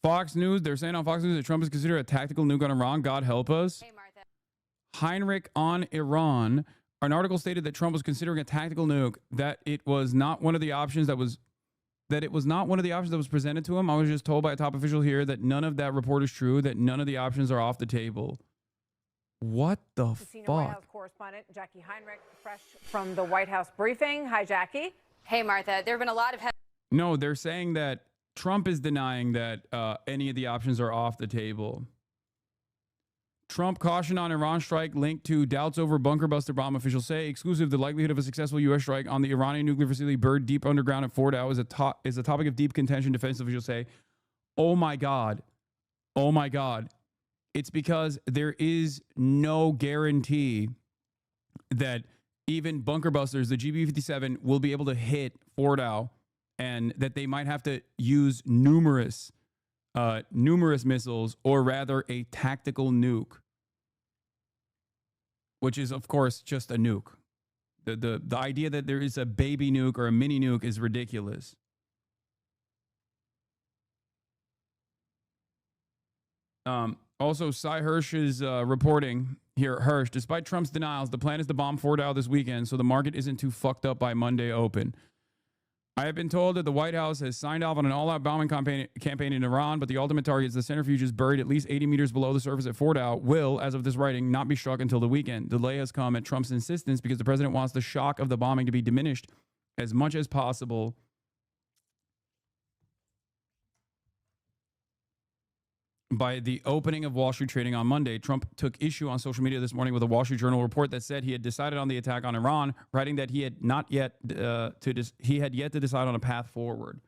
Fox News, they're saying on Fox News that Trump is considered a tactical nuke on Iran. God help us. Hey, Martha. Heinrich on Iran. An article stated that Trump was considering a tactical nuke, that it was not one of the options that was presented to him. I was just told by a top official here that none of that report is true, that none of the options are off the table. What the Senior White fuck? House correspondent Jackie Heinrich, fresh from the White House briefing. Hi, Jackie. Hey, Martha. There have been a lot of No, they're saying that Trump is denying that any of the options are off the table. Trump caution on Iran strike linked to doubts over bunker buster bomb. Officials say exclusive. The likelihood of a successful U.S. strike on the Iranian nuclear facility buried deep underground at Fordow is a topic of deep contention. Defense officials say, "Oh my God, oh my God." It's because there is no guarantee that even bunker busters, the GB-57, will be able to hit Fordow, and that they might have to use numerous missiles, or rather a tactical nuke, which is, of course, just a nuke. The idea that there is a baby nuke or a mini nuke is ridiculous. Also, Cy Hirsch is reporting here. Hirsch, despite Trump's denials, the plan is to bomb Fordow this weekend, so the market isn't too fucked up by Monday open. I have been told that the White House has signed off on an all-out bombing campaign in Iran, but the ultimate target is the centrifuge is buried at least 80 meters below the surface at Fordow, will, as of this writing, not be struck until the weekend. Delay has come at Trump's insistence because the president wants the shock of the bombing to be diminished as much as possible. By the opening of Wall Street trading on Monday, Trump took issue on social media this morning with a Wall Street Journal report that said he had decided on the attack on Iran, writing that he had yet to decide on a path forward.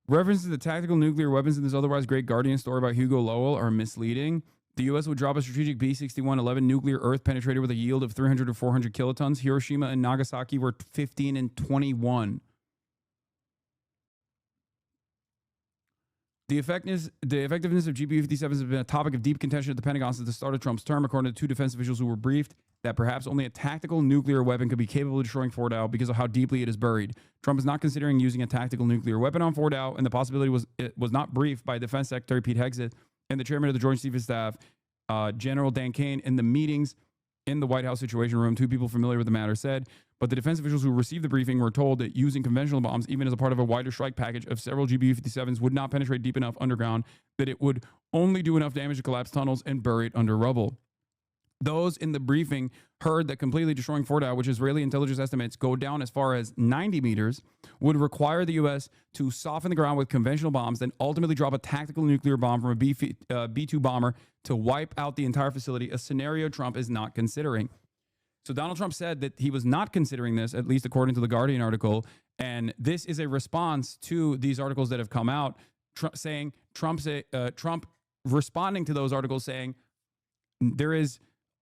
References to tactical nuclear weapons in this otherwise great Guardian story by Hugo Lowell are misleading. The U.S. would drop a strategic B-61-11 nuclear Earth penetrator with a yield of 300 to 400 kilotons. Hiroshima and Nagasaki were 15 and 21. The effectiveness of GB-57s has been a topic of deep contention at the Pentagon since the start of Trump's term, according to two defense officials who were briefed that perhaps only a tactical nuclear weapon could be capable of destroying Fordow because of how deeply it is buried. Trump is not considering using a tactical nuclear weapon on Fordow, and the possibility was not briefed by Defense Secretary Pete Hegseth and the chairman of the Joint Chiefs of Staff, General Dan Kane, in the meetings in the White House Situation Room. Two people familiar with the matter said, but the defense officials who received the briefing were told that using conventional bombs, even as a part of a wider strike package of several GB-57s, would not penetrate deep enough underground, that it would only do enough damage to collapse tunnels and bury it under rubble. Those in the briefing heard that completely destroying Fordow, which Israeli intelligence estimates go down as far as 90 meters, would require the U.S. to soften the ground with conventional bombs, then ultimately drop a tactical nuclear bomb from a B-2 bomber to wipe out the entire facility, a scenario Trump is not considering. So Donald Trump said that he was not considering this, at least according to the Guardian article, and this is a response to these articles that have come out, Trump responding to those articles saying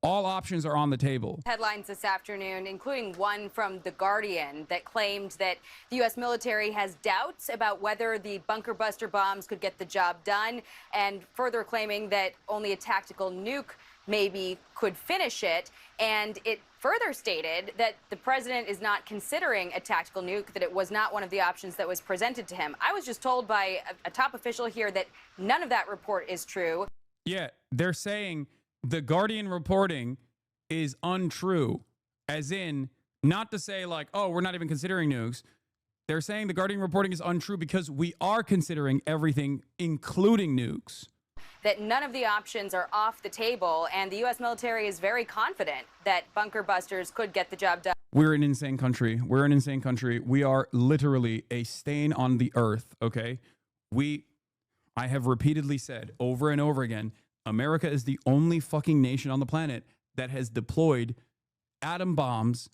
all options are on the table. headlines this afternoon, including one from The Guardian that claimed that the U.S. military has doubts about whether the bunker buster bombs could get the job done, and further claiming that only a tactical nuke maybe could finish it. And it further stated that the president is not considering a tactical nuke, that it was not one of the options that was presented to him. I was just told by a top official here that none of that report is true. Yeah, they're saying the Guardian reporting is untrue, as in not to say like, oh, we're not even considering nukes. They're saying the Guardian reporting is untrue because we are considering everything, including nukes. That none of the options are off the table, and the U.S. military is very confident that bunker busters could get the job done. We're an insane country. We're an insane country. We are literally a stain on the earth, okay? I have repeatedly said over and over again, America is the only fucking nation on the planet that has deployed atom bombs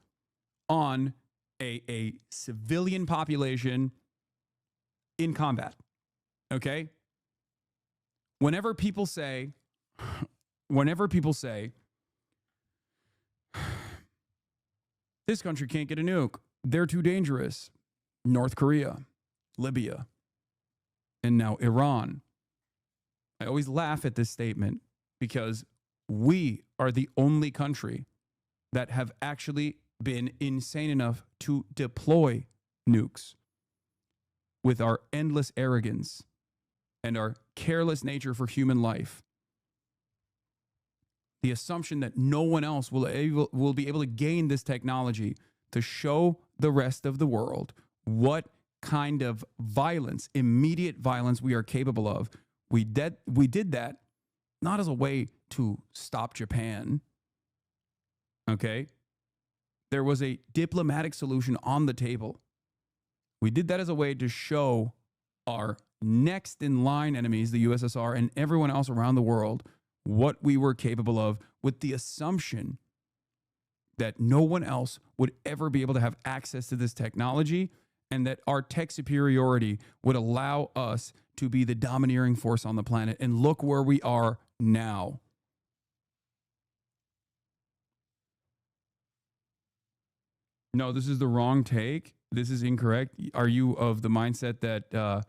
on a civilian population in combat, okay? Whenever people say, this country can't get a nuke, they're too dangerous. North Korea, Libya, and now Iran. I always laugh at this statement because we are the only country that have actually been insane enough to deploy nukes. with our endless arrogance and our careless nature for human life. The assumption that no one else will be able to gain this technology to show the rest of the world what kind of violence, immediate violence, we are capable of. We did that not as a way to stop Japan. Okay? There was a diplomatic solution on the table. We did that as a way to show our next in line enemies, the USSR and everyone else around the world, what we were capable of, with the assumption that no one else would ever be able to have access to this technology, and that our tech superiority would allow us to be the domineering force on the planet. And look where we are now. No, this is the wrong take. This is incorrect. Are you of the mindset that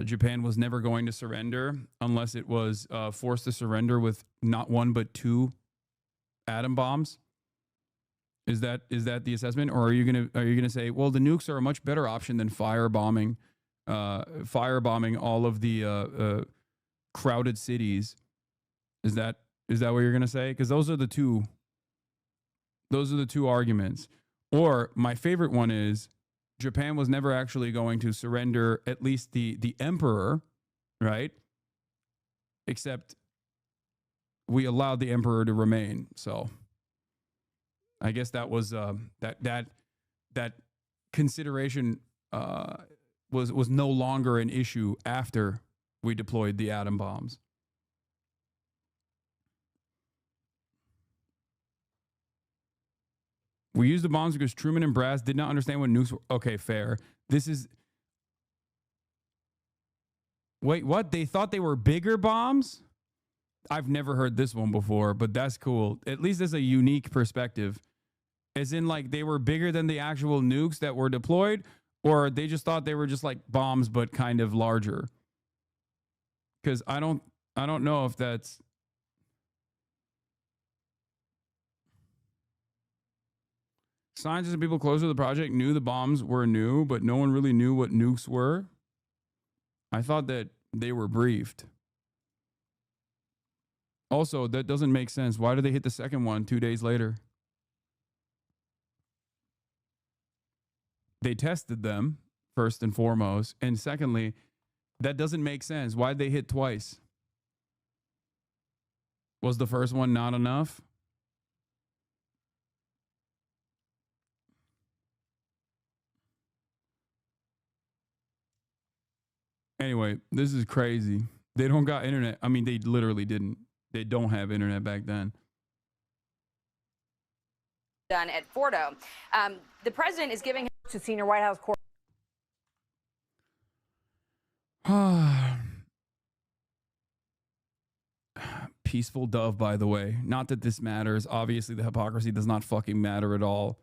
Japan was never going to surrender unless it was forced to surrender with not one but two atom bombs? Is that the assessment, or are you gonna say, well, the nukes are a much better option than firebombing all of the crowded cities? Is that what you're gonna say? Because those are the two arguments. Or my favorite one is Japan was never actually going to surrender, at least the emperor, right? Except we allowed the emperor to remain. So I guess that was that consideration was no longer an issue after we deployed the atom bombs. We used the bombs because Truman and Brass did not understand what nukes were. Okay, fair. Wait, what? They thought they were bigger bombs? I've never heard this one before, but that's cool. At least it's a unique perspective. As in, like, they were bigger than the actual nukes that were deployed, or they just thought they were just like bombs, but kind of larger. Because I don't know if that's... Scientists and people closer to the project knew the bombs were new, but no one really knew what nukes were. I thought that they were briefed. Also, that doesn't make sense. Why did they hit the second one 2 days later? They tested them, first and foremost. And secondly, that doesn't make sense. Why'd they hit twice? Was the first one not enough? Anyway, this is crazy. They don't got internet. I mean, they literally didn't. They don't have internet back then. Done at Fordo. The president is giving to senior White House court. Peaceful dove, by the way. Not that this matters. Obviously, the hypocrisy does not fucking matter at all.